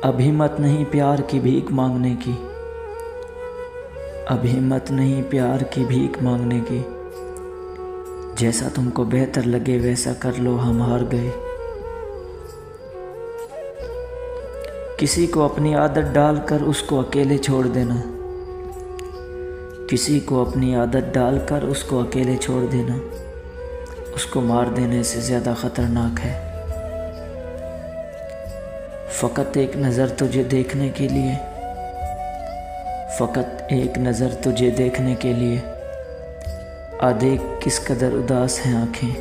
अब हिम्मत नहीं प्यार की भीख मांगने की, अब हिम्मत नहीं प्यार की भीख मांगने की। जैसा तुमको बेहतर लगे वैसा कर लो, हम हार गए। किसी को अपनी आदत डालकर उसको अकेले छोड़ देना, किसी को अपनी आदत डालकर उसको अकेले छोड़ देना, उसको मार देने से ज़्यादा ख़तरनाक है। फ़कत एक नज़र तुझे देखने के लिए, फ़कत एक नज़र तुझे देखने के लिए, आ देख किस कदर उदास हैं आँखें।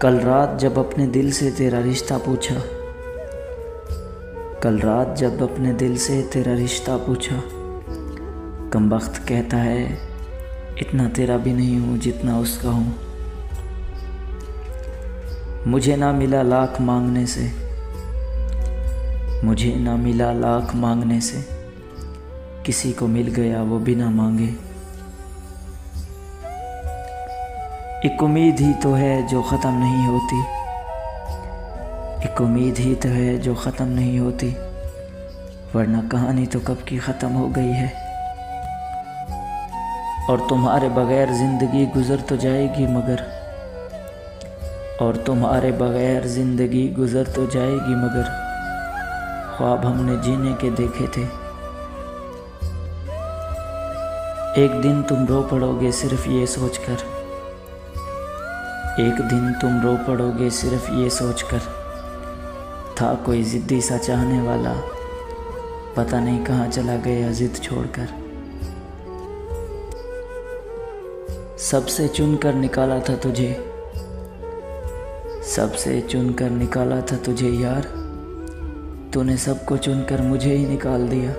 कल रात जब अपने दिल से तेरा रिश्ता पूछा, कल रात जब अपने दिल से तेरा रिश्ता पूछा, कमबख्त कहता है इतना तेरा भी नहीं हूँ जितना उसका हूँ। मुझे ना मिला लाख मांगने से, मुझे ना मिला लाख मांगने से, किसी को मिल गया वो बिना मांगे। एक उम्मीद ही तो है जो ख़त्म नहीं होती, एक उम्मीद ही तो है जो ख़त्म नहीं होती, वरना कहानी तो कब की ख़त्म हो गई है। और तुम्हारे बग़ैर ज़िंदगी गुज़र तो जाएगी मगर, और तुम्हारे बग़ैर ज़िंदगी गुज़र तो जाएगी मगर, ख्वाब हमने जीने के देखे थे। एक दिन तुम रो पड़ोगे सिर्फ़ ये सोचकर, एक दिन तुम रो पड़ोगे सिर्फ़ ये सोचकर, था कोई ज़िद्दी सा चाहने वाला, पता नहीं कहाँ चला गया ज़िद छोड़कर। सबसे चुनकर निकाला था तुझे, सबसे चुनकर निकाला था तुझे यार, तूने सबको चुनकर मुझे ही निकाल दिया।